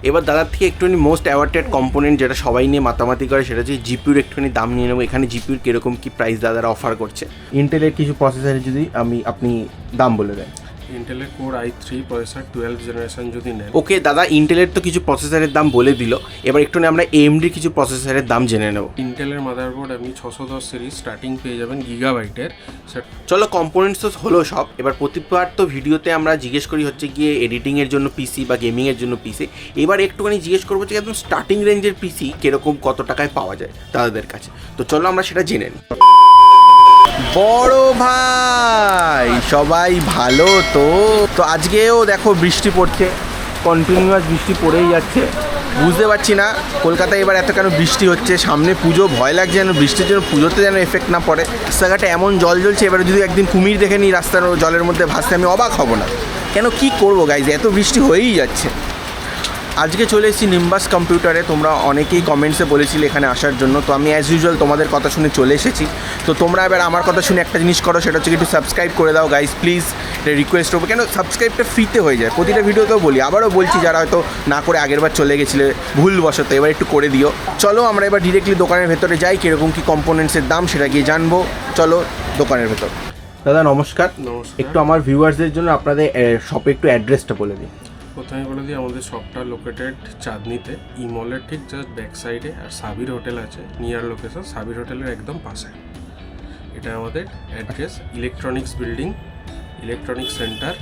এবার দাদার থেকে একটুখানি মোস্ট অ্যাওয়ার্টেড কম্পোনেন্ট যেটা সবাই নিয়ে মাতামাতি করে সেটা হচ্ছে জিপিউর একটুখানি দাম নিয়ে নেবো। এখানে জিপিউর কীরকম কী প্রাইস দাদারা অফার করছে, ইন্টেলের কিছু প্রসেসরের যদি আপনি দাম বলে দেন। ইন্টেলের কোর i3 প্রসেসর 12 জেনারেশন যদি নেন। ওকে দাদা, ইন্টেলের তো কিছু প্রসেসরের দাম বলে দিল, এবার একটু আমরা এএমডির কিছু প্রসেসরের দাম জেনে নেব। ইন্টেলের মাদারবোর্ড আপনি 610 সিরিজ স্টার্টিং পেয়ে যাবেন গিগাবাইটের। চলো কম্পোনেন্টস তো হলো সব। এবার প্রতিবার তো ভিডিওতে আমরা জিজ্ঞেস করি হচ্ছে গিয়ে এডিটিংয়ের জন্য পিসি বা গেমিংয়ের জন্য পিসি। এবার একটুখানি জিজ্ঞেস করবো যে একদম স্টার্টিং রেঞ্জের পিসি কীরকম কত টাকায় পাওয়া যায় দাদাদের কাছে। তো চলো আমরা সেটা জেনে নিই। বড় ভাই সবাই ভালো তো? আজকেও দেখো বৃষ্টি পড়ছে, কন্টিনিউয়াস বৃষ্টি পড়েই যাচ্ছে। বুঝতে পারছি না কলকাতায় এবার এত কেন বৃষ্টি হচ্ছে। সামনে পুজো, ভয় লাগছে যেন বৃষ্টির জন্য পুজোতে যেন এফেক্ট না পড়ে। রাস্তাঘাটে এমন জল জ্বলছে, এবারে যদি একদিন কুমির দেখে নিই রাস্তার জলের মধ্যে ভাসতে, আমি অবাক হব না? কেন, কি করবো গাইজ, এত বৃষ্টি হয়েই যাচ্ছে। আজকে চলে এসেছি নিম্বাস কম্পিউটারে। তোমরা অনেকেই কমেন্টসে বলেছিলে এখানে আসার জন্য, তো আমি অ্যাজ ইউজুয়াল তোমাদের কথা শুনে চলে এসেছি। তো তোমরা এবার আমার কথা শুনে একটা জিনিস করো, সেটা হচ্ছে একটু সাবস্ক্রাইব করে দাও গাইজ প্লিজ। এটা রিকোয়েস্ট করবো, কেন সাবস্ক্রাইবটা ফ্রিতে হয়ে যায়। প্রতিটা ভিডিওতেও বলি, আবারও বলছি, যারা হয়তো না করে আগেরবার চলে গেছিলে ভুলবশত, এবার একটু করে দিও। চলো আমরা এবার ডিরেক্টলি দোকানের ভেতরে যাই, কীরকম কী কম্পোনেন্টসের দাম সেটা গিয়ে জানবো। চলো দোকানের ভেতর। দাদা নমস্কার। একটু আমার ভিউয়ার্সদের জন্য আপনাদের শপে একটু অ্যাড্রেসটা বলে দিই। প্রথমে বলে দিই, আমাদের শপটা লোকেটেড চাঁদনিতে, ইমলের ঠিক জাস্ট ব্যাক সাইডে। আর সাবির হোটেল আছে নিয়ার লোকেশন, সাবির হোটেলের একদম পাশে। এটা আমাদের address. Electronics building, electronics centre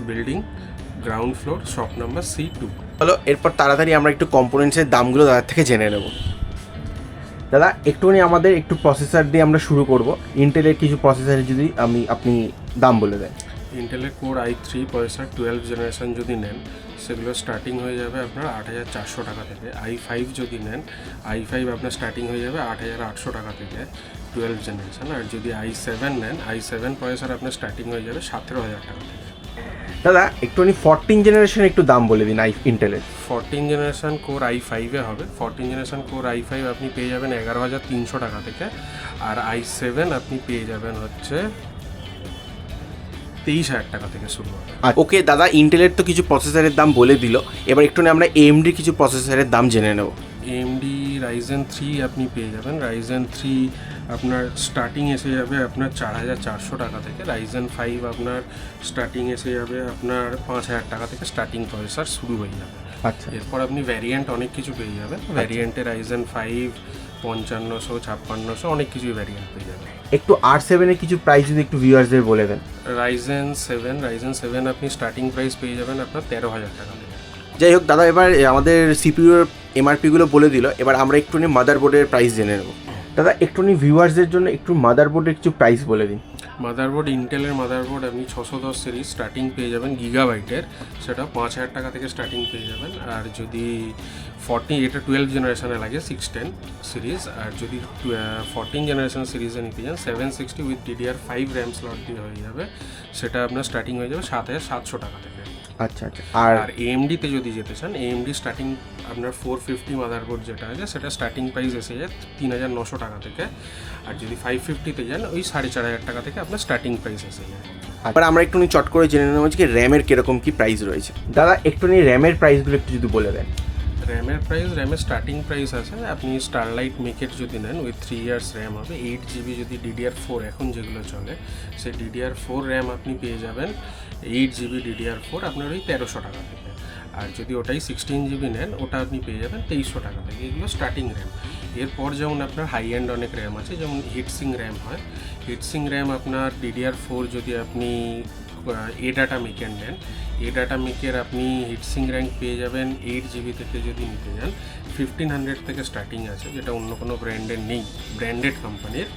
building, ground floor, shop number C2। চলো এরপর তাড়াতাড়ি আমরা একটু কম্পোনেন্টসের দামগুলো দাদার থেকে জেনে নেব। দাদা একটুখানি আমাদের একটু প্রসেসর দিয়ে আমরা শুরু করব। ইন্টেলের কিছু প্রসেসরের যদি আপনি দাম বলে দেন। ইন্টেলের কোর i3 প্রসেসর 12 জেনারেশন যদি নেন, সেগুলো স্টার্টিং হয়ে যাবে আপনার 8400 টাকা থেকে। i5 যদি নেন, i5 আপনার স্টার্টিং হয়ে যাবে 8800 টাকা থেকে 12 জেনারেশন। আর যদি i7 নেন, i7 প্রসেসর আপনার স্টার্টিং হয়ে যাবে 17000 টাকা থেকে। দাদা একটুখানি 14 জেনারেশন একটু দাম বলে দিন ইন্টেলের। 14 জেনারেশন কোর i5 হবে। 14 জেনারেশন কোর i5 আপনি পেয়ে যাবেন 11300 টাকা থেকে। আর i7 আপনি পেয়ে যাবেন হচ্ছে 23000 টাকা থেকে শুরু হবে। ওকে দাদা, ইন্টেলের তো কিছু প্রসেসরের দাম বলে দিল, এবার একটু আমরা এএমডির কিছু প্রসেসরের দাম জেনে নেব। AMD Ryzen 3 আপনি পেয়ে যাবেন। Ryzen 3 আপনার স্টার্টিং এসে যাবে আপনার 4400 টাকা থেকে। Ryzen 5 আপনার স্টার্টিং এসে যাবে আপনার 5000 টাকা থেকে। স্টার্টিং প্রসেসর শুরু হয়ে যাবে। আচ্ছা, এরপর আপনি ভ্যারিয়েন্ট অনেক কিছু পেয়ে যাবেন। ভ্যারিয়েন্টে Ryzen 5 5500 5600 অনেক কিছুই ভ্যারিয়েন্ট পেয়ে যাবেন। একটু R7 এর কিছু প্রাইস যদি একটু ভিউয়ার্সদের বলে দেন। Ryzen 7 আপনি স্টার্টিং প্রাইস পেয়ে যাবেন আপনার 13000 টাকা থেকে। যাই হোক দাদা, এবার আমাদের সিপিইউর এমআরপিগুলো বলে দিল, এবার আমরা একটুখানি মাদারবোর্ডের প্রাইস জেনে নেব। দাদা একটুখানি ভিউয়ার্সদের জন্য একটু মাদারবোর্ডের কিছু প্রাইস বলে দিন। মাদারবোর্ড, ইন্টেলের মাদারবোর্ড আপনি 610 সিরিজ স্টার্টিং পেয়ে যাবেন গিগাবাইটের, সেটা 5000 টাকা থেকে স্টার্টিং পেয়ে যাবেন। আর যদি 14, এটা 12 জেনারেশনে লাগে 610 সিরিজ। আর যদি 14 জেনারেশন সিরিজে নিতে যান 760 উইথ DDR5 র্যাম স্লট দিয়ে হয়ে যাবে, সেটা আপনার স্টার্টিং হয়ে যাবে 7700 টাকা থেকে। আচ্ছা আচ্ছা। আর AMD-তে যদি যেতে চান, AMD স্টার্টিং আপনার 450 মাদারবোর্ড যেটা আছে, সেটা স্টার্টিং প্রাইস এসে যায় 3900 টাকা থেকে। আর যদি 550-তে যান, ওই 4500 টাকা থেকে আপনার স্টার্টিং প্রাইস এসে যায়। এবার আমরা একটুখানি চট করে জেনে নেব যে র্যামের কীরকম কী প্রাইস রয়েছে। দাদা একটুখানি র্যামের প্রাইসগুলো একটু যদি বলে দেন। র্যামের স্টার্টিং প্রাইস আছে, আপনি স্টারলাইট মেকেট যদি নেন উইথ 3 ইয়ার্স র্যাম হবে, 8GB যদি DDR4 এখন যেগুলো চলে, সেই DDR4 র্যাম আপনি পেয়ে যাবেন 8GB DDR4 আপনার ওই 1300 টাকা থেকে। আর যদি ওটাই 16GB নেন, ওটা আপনি পেয়ে যাবেন 2300 টাকা থেকে। এগুলো স্টার্টিং র্যাম। এরপর যেমন আপনার হাই এন্ড অনেক র্যাম আছে, যেমন হিটসিং র্যাম হয়। হিটসিং র্যাম আপনার DDR4 যদি আপনি ডাটা মেকের নেন, ডাটা মেকের আপনি হিটসিং র্যাঙ্ক পেয়ে যাবেন 8GB থেকে। যদি নিতে যান 1500 থেকে স্টার্টিং আছে, যেটা অন্য কোনো ব্র্যান্ডের নেই, ব্র্যান্ডেড কোম্পানির।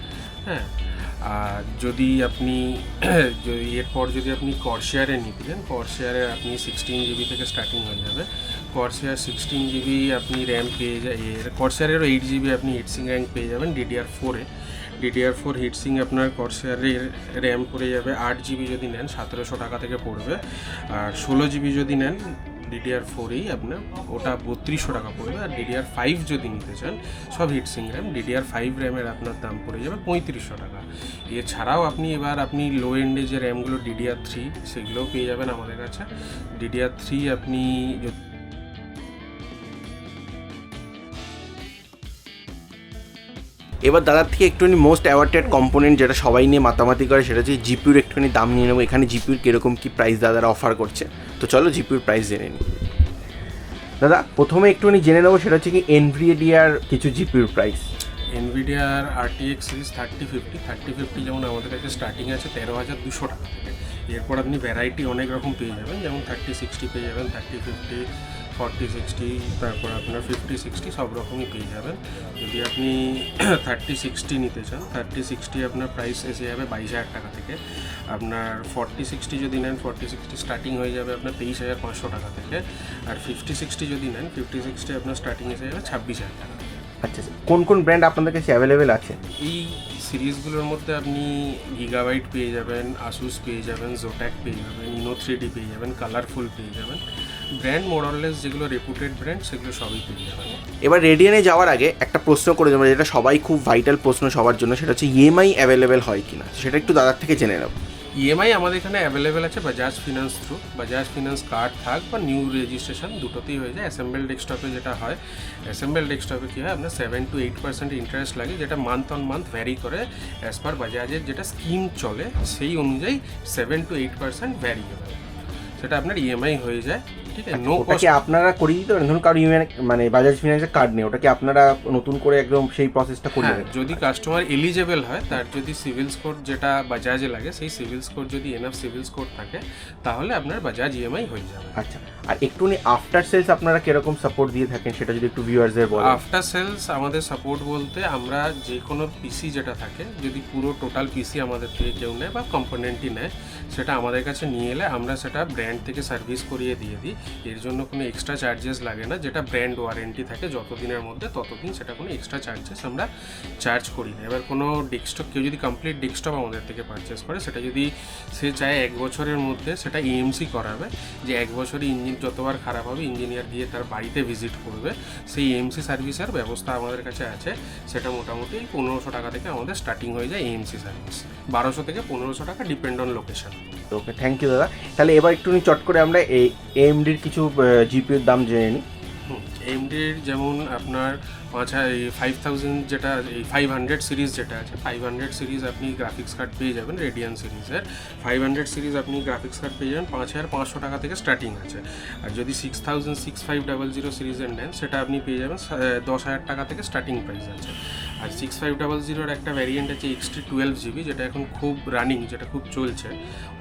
হ্যাঁ, আর যদি আপনি এরপর যদি আপনি কর্সিয়ারে নিতে যান, কর্সিয়ারে আপনি 16GB থেকে স্টার্টিং হয়ে যাবে। কর্সিয়ার 16GB আপনি র্যাম পেয়ে যায়। কর্সিয়ারেরও 8GB আপনি হিটসিং র্যাঙ্ক পেয়ে যাবেন DDR4-এ। DDR4 হিটসিং আপনার কর্সিয়ারের র্যাম পড়ে যাবে 8GB যদি নেন 1700 টাকা থেকে পড়বে। আর 16GB যদি নেন DDR4-এই আপনার ওটা 3200 টাকা পড়বে। আর DDR5 যদি নিতে চান, সব হিটসিং র্যাম, DDR5 র্যামের আপনার দাম পড়ে যাবে 3500 টাকা। এছাড়াও আপনি লো এন্ডে যে র্যামগুলো DDR3, সেগুলোও পেয়ে যাবেন আমাদের কাছে। DDR3 আপনি এবার দাদার থেকে একটুখানি মোস্ট অ্যাওয়ার্টেড কম্পোনেন্ট যেটা সবাই নিয়ে মাতামাতি করে সেটা হচ্ছে জিপিউর একটুখানি দাম নিয়ে নেবো। এখানে জিপিউর কীরকম কী প্রাইস দাদারা অফার করছে, তো চলো জিপিউর প্রাইস জেনে নিই। দাদা প্রথমে একটুখানি জেনে নেবো সেটা হচ্ছে কি এনভিডিয়ার কিছু জিপিউর প্রাইস। এনভিডিয়ার RTX সিরিজ 3050 যেমন আমাদের কাছে স্টার্টিং আছে 13,200 টাকা থেকে। এরপর আপনি ভ্যারাইটি অনেক রকম পেয়ে যাবেন, যেমন 3060 পেয়ে যাবেন, 3050, 4060, তারপর আপনার 5060 সব রকমই পেয়ে যাবেন। যদি আপনি 3060 নিতে চান, 3060 আপনার প্রাইস এসে যাবে 22,000 টাকা থেকে। আপনার 4060 যদি নেন, 4060 স্টার্টিং হয়ে যাবে আপনার 23,500 টাকা থেকে। আর 5060 যদি নেন, 5060 আপনার স্টার্টিং এসে যাবে 26,000 টাকা। আচ্ছা, কোন কোন ব্র্যান্ড আপনাদের কাছে অ্যাভেলেবেল আছে? এই সিরিজগুলোর মধ্যে আপনি গিগাবাইট পেয়ে যাবেন, আসুস পেয়ে যাবেন, জোট্যাক পেয়ে যাবেন, ইনো 3D পেয়ে যাবেন, কালারফুল পেয়ে যাবেন। ব্র্যান্ড মোরাললেস যেগুলো রেপুটেড ব্র্যান্ড সেগুলো সবই পেয়ে যাবেন। এবার রেডিয়ানে যাওয়ার আগে একটা প্রশ্ন করে দেবো, যেটা সবাই খুব ভাইটাল প্রশ্ন সবার জন্য, সেটা হচ্ছে ইএমআই অ্যাভেলেবেল হয় কিনা, সেটা একটু দাদার থেকে জেনে নেব। ইএমআই আমাদের এখানে অ্যাভেলেবেল আছে Bajaj finance through. Bajaj finance card থাক বা নিউ রেজিস্ট্রেশন দুটোতেই হয়ে যায়। অ্যাসেম্বল ডেস্কটপে যেটা হয়, অ্যাসেম্বল ডেস্কটপে কী হয়, আপনার 7 to 8% ইন্টারেস্ট লাগে, যেটা মান্থ অন মান্থ ভ্যারি করে অ্যাজ পার বাজাজের যেটা স্কিম চলে সেই অনুযায়ী 7 to 8% ভ্যারি হবে। সেটা আপনার ইএমআই হয়ে যায়, ঠিক আছে। নো ওটা কি আপনারা করিয়ে দিতে পারেন? ধরুন কারো ইএমআই মানে বাজাজ ফিনান্সের কার্ড নেই, ওটা কি আপনারা নতুন করে একদম সেই প্রসেসটা করে দেবেন? যদি কাস্টমার এলিজেবল হয়, তার যদি সিভিল স্কোর যেটা বাজাজে লাগে সেই সিভিল স্কোর যদি এনাফ সিভিল স্কোর থাকে, তাহলে আপনার বাজাজ ইএমআই হয়ে যাবে। আচ্ছা, আর একটুখানি আফটার সেলস আপনারা কিরকম সাপোর্ট দিয়ে থাকেন সেটা যদি একটু ভিউয়ার্সদের বলেন। আফটার সেলস আমাদের সাপোর্ট বলতে, আমরা যে কোনো পিসি যেটা থাকে, যদি পুরো টোটাল পিসি আমাদের থেকে কেউ নেয় বা কম্পোনেন্টই নেয়, সেটা আমাদের কাছে নিয়ে এলে আমরা সেটা ব্র্যান্ড থেকে সার্ভিস করিয়ে দিয়ে দিই। এর জন্য কোনো এক্সট্রা চার্জেস লাগে না, যেটা ব্র্যান্ড ওয়ারেন্টি থাকে যতদিনের মধ্যে ততদিন সেটা কোনো এক্সট্রা চার্জেস আমরা চার্জ করি না। এবার কোনো ডেস্কটপ কেউ যদি কমপ্লিট ডেস্কটপ আমাদের থেকে পারচেস করে, সেটা যদি সে চায় 1 বছরের মধ্যে সেটা ইএমসি করাবে, যে 1 বছরে ইঞ্জিন যতবার খারাপ হবে ইঞ্জিনিয়ার গিয়ে তার বাড়িতে ভিজিট করবে, সেই ইএমসি সার্ভিসের ব্যবস্থা আমাদের কাছে আছে। সেটা মোটামুটি 1500 টাকা থেকে আমাদের স্টার্টিং হয়ে যায় ইএমসি সার্ভিস, 1200 থেকে 1500 টাকা depend on location. Okay, thank you দাদা। তাহলে এবার একটু চট করে আমরা এই এএমডির কিছু জিপিউর দাম জেনে নিই। এএমডির যেমন আপনার 5000 যেটা, এই 500 সিরিজ যেটা আছে, 500 সিরিজ আপনি গ্রাফিক্স কার্ড পেয়ে যাবেন রেডিয়ান সিরিজের। 500 সিরিজ আপনি গ্রাফিক্স কার্ড পেয়ে যাবেন 5500 টাকা থেকে স্টার্টিং আছে। আর যদি 6500 সিরিজের নেন, সেটা আপনি পেয়ে যাবেন 10,000 টাকা থেকে স্টার্টিং প্রাইস আছে। আর 6500 একটা ভ্যারিয়েন্ট আছে এক্সট্রি 12GB, যেটা এখন খুব রানিং, যেটা খুব চলছে,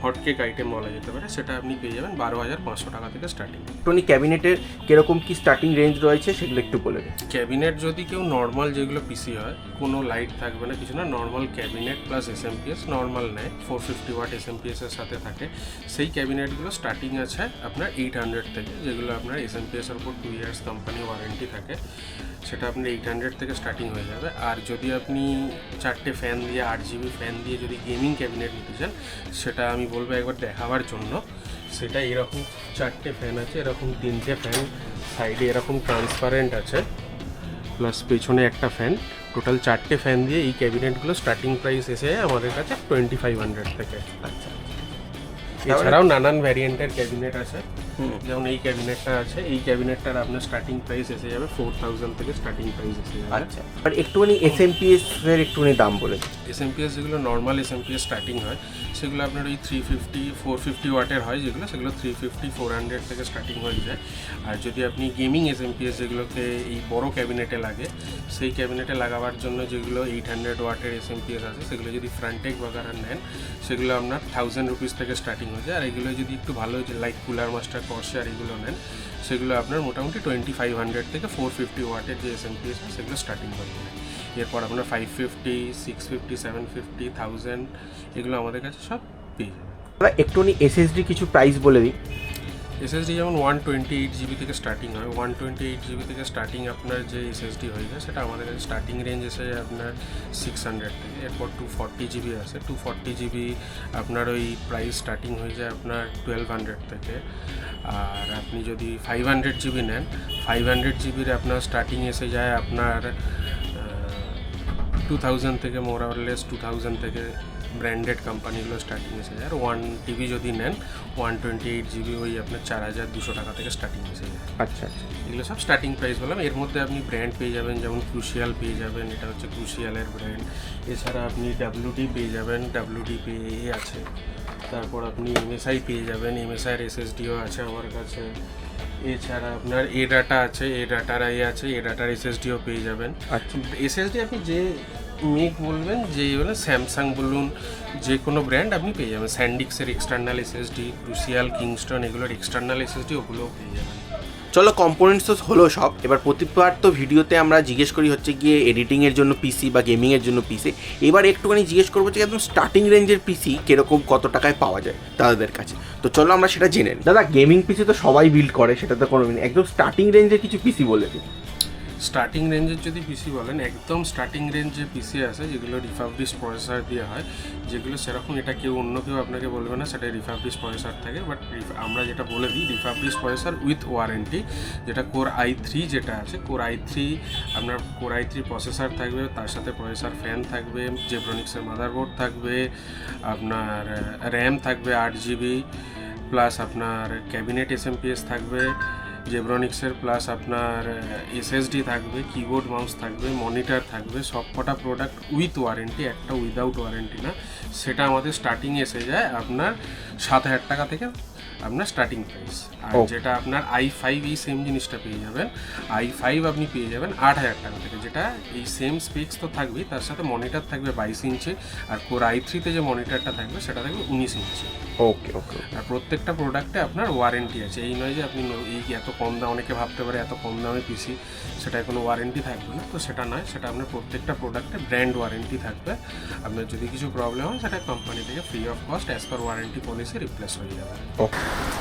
হটকেক আইটেম বলা যেতে পারে, সেটা আপনি পেয়ে যাবেন 12,500 টাকা থেকে স্টার্টিং। টনি ক্যাবিনেটের কিরকম কি স্টার্টিং রেঞ্জ রয়েছে সেগুলো একটু বলে দিন। ক্যাবিনেট যদি কেউ নর্মাল যেগুলো পিসি হয়, কোনো লাইট থাকবে না, কিছু না, normal cabinet plus SMPS normal নেয়, 450 ওয়াট এসএমপিএসের সাথে থাকে, সেই ক্যাবিনেটগুলো স্টার্টিং আছে আপনার 800 থেকে, যেগুলো আপনার এসএমপিএসের উপর 2 ইয়ার্স কোম্পানি ওয়ারেন্টি থাকে, সেটা আপনার 800 থেকে স্টার্টিং হয়ে যাবে। আর যদি আপনি 4টে ফ্যান দিয়ে 8GB ফ্যান দিয়ে যদি গেমিং ক্যাবিনেট নিতে চান, সেটা আমি বলবো একবার দেখাবার জন্য। সেটা এরকম 4টে ফ্যান আছে, এরকম 3টে ফ্যান, সাইডে এরকম ট্রান্সপারেন্ট আছে, প্লাস পেছনে একটা ফ্যান, টোটাল 4টে ফ্যান দিয়ে এই ক্যাবিনেটগুলো স্টার্টিং প্রাইস এসে আমাদের কাছে 2500 থেকে। আচ্ছা, এছাড়াও নানান ভ্যারিয়েন্টের ক্যাবিনেট আছে, যেমন এই ক্যাবিনেটটা আছে, এই ক্যাবিনেটটার আপনার স্টার্টিং প্রাইস এসে যাবে 4000 থেকে স্টার্টিং প্রাইস এসে যাবে। আচ্ছা, আর একটুখানি এসএমপিএস এর একটুখানি দাম বলে। এসএমপিএস যেগুলো নর্মাল এসএমপিএস স্টার্টিং হয়, সেগুলো আপনার ওই 350 450 ওয়াটের হয়, যেগুলো সেগুলো 350 400 থেকে স্টার্টিং হয়ে যায়। আর যদি আপনি গেমিং এসএমপিএস যেগুলোকে এই বড় ক্যাবিনেটে লাগে, সেই ক্যাবিনেটে লাগাবার জন্য যেগুলো 800 ওয়াটের এসএমপিএস আছে, সেগুলো যদি ফ্রন্টেক বাগারা নেন, সেগুলো আপনার 1000 রুপিস থেকে স্টার্টিং হয়ে যায়। আর এগুলো যদি একটু ভালো লাইক কুলার মাস্টার কর্সার এগুলো নেন, সেগুলো আপনার মোটামুটি 2500 থেকে 450 ওয়াটের যে এসএমপিএস আছে সেগুলো স্টার্টিং হয়ে যায়। এরপর আপনার 550 650 750 1000 এগুলো আমাদের কাছে সব পেয়ে যাবে। একটুখানি এসএসডি কিছু প্রাইস বলে দিই। এসএসডি যেমন 128GB থেকে স্টার্টিং হয়, 128GB থেকে স্টার্টিং আপনার যে এসএসডি হয়ে যায়, সেটা আমাদের কাছে স্টার্টিং রেঞ্জ এসে যায় আপনার 600 থেকে। এরপর 240GB আছে, 240GB আপনার ওই প্রাইস স্টার্টিং হয়ে যায় আপনার 1200 থেকে। আর আপনি যদি 500GB নেন, 500GBর আপনার স্টার্টিং এসে যায় আপনার 2000 থেকে, মোর অর লেস 2000 থেকে ব্র্যান্ডেড কোম্পানিগুলো স্টার্টিং এসে যায়। আর 1 TB যদি নেন 128 GB ওই আপনার 4200 টাকা থেকে স্টার্টিং এসে যায়। আচ্ছা আচ্ছা, এগুলো সব স্টার্টিং প্রাইস বললাম। এর মধ্যে আপনি ব্র্যান্ড পেয়ে যাবেন, যেমন ক্রুশিয়াল পেয়ে যাবেন, এটা হচ্ছে ক্রুশিয়ালের ব্র্যান্ড। এছাড়া আপনি WD পেয়ে যাবেন, WD পেয়ে আছে। তারপর আপনি MSI পেয়ে যাবেন, MSIয়ের SSDও আছে আমার কাছে। এছাড়া আপনার এ ডাটা আছে, এ ডাটার আছে, এ ডাটার SSDও পেয়ে যাবেন। আচ্ছা SSD আপনি যে মেক বলবেন, যে বলেন স্যামসাং বলুন, যে কোনো ব্র্যান্ড আপনি পেয়ে যাবেন। স্যান্ডিক্সের এক্সটার্নাল SSD, ক্রুশিয়াল, কিংস্টন এগুলোর এক্সটার্নাল SSD ওগুলোও পেয়ে যাবেন। চলো, কম্পোনেন্টস তো হলো সব। এবার প্রতিবার তো ভিডিওতে আমরা জিজ্ঞেস করি হচ্ছে গিয়ে এডিটিংয়ের জন্য পিসি বা গেমিংয়ের জন্য পিসি। এবার একটুখানি জিজ্ঞেস করবো যে একদম স্টার্টিং রেঞ্জের পিসি কীরকম কত টাকায় পাওয়া যায় দাদাদের কাছে। তো চলো আমরা সেটা জেনে নিই। দাদা, গেমিং পিসি তো সবাই বিল্ড করে, সেটা তো কোনো একদম স্টার্টিং রেঞ্জের কিছু পিসি বলে দিই। স্টার্টিং রেঞ্জের যদি পিসি বলেন, একদম স্টার্টিং রেঞ্জে পিসি আছে যেগুলো রিফাবলিশ প্রসেসর দিয়ে হয়, যেগুলো সেরকম এটা কেউ অন্য কেউ আপনাকে বলবে না, সেটা রিফাবলিশ প্রসেসর থাকে। বাট আমরা যেটা বলে দিই রিফাবলিশ প্রসেসর উইথ ওয়ারেন্টি, যেটা কোর i3 যেটা আছে, কোর i3 আপনার কোর i3 প্রসেসর থাকবে, তার সাথে প্রসেসর ফ্যান থাকবে, জেব্রনিক্সের মাদারবোর্ড থাকবে, আপনার র্যাম থাকবে 8 GB, প্লাস আপনার ক্যাবিনেট SMPS থাকবে জেব্রনিক্সের, প্লাস আপনার SSD থাকবে, কিবোর্ড মাউস থাকবে, মনিটর থাকবে, সব কটা প্রোডাক্ট উইথ ওয়ারেন্টি, একটা উইদাউট ওয়ারেন্টি না। সেটা আমাদের স্টার্টিং এসে যায় আপনার 7000 টাকা থেকে আপনার স্টার্টিং প্রাইস। আর যেটা আপনার i5 এই সেম জিনিসটা পেয়ে যাবেন, i5 আপনি পেয়ে যাবেন 8000 টাকা থেকে, যেটা এই সেম স্পেক্স তো থাকবেই, তার সাথে মনিটর থাকবে 22 ইঞ্চি, আর কোর i3-তে যে মনিটরটা থাকবে সেটা থাকবে 19 ইঞ্চি। ওকে ওকে। আর প্রত্যেকটা প্রোডাক্টে আপনার ওয়ারেন্টি আছে, এই নয় যে আপনি এই এত কম দাম, অনেকে ভাবতে পারে এত কম দামে পিসি সেটায় কোনো ওয়ারেন্টি থাকবে না, তো সেটা নয়, সেটা আপনার প্রত্যেকটা প্রোডাক্টে ব্র্যান্ড ওয়ারেন্টি থাকবে। আপনার যদি কিছু প্রবলেম হয় সেটা কোম্পানি থেকে free of cost as per warranty policy replace হয়ে যাবে।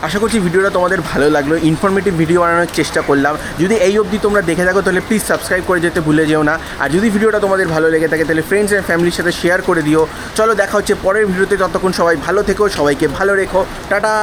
আশা করছি ভিডিওটা তোমাদের ভালো লাগলো, ইনফরমেটিভ ভিডিও বানানোর চেষ্টা করলাম। যদি এই অবধি তোমরা দেখে থাকো তাহলে প্লিজ সাবস্ক্রাইব করে যেতে ভুলে যেও না। আর যদি ভিডিওটা তোমাদের ভালো লেগে থাকে তাহলে ফ্রেন্ডস অ্যান্ড ফ্যামিলির সাথে শেয়ার করে দিও। চলো, দেখা হচ্ছে পরের ভিডিওতে, ততক্ষণ সবাই ভালো থেকো, সবাইকে ভালো রেখো, টাটা।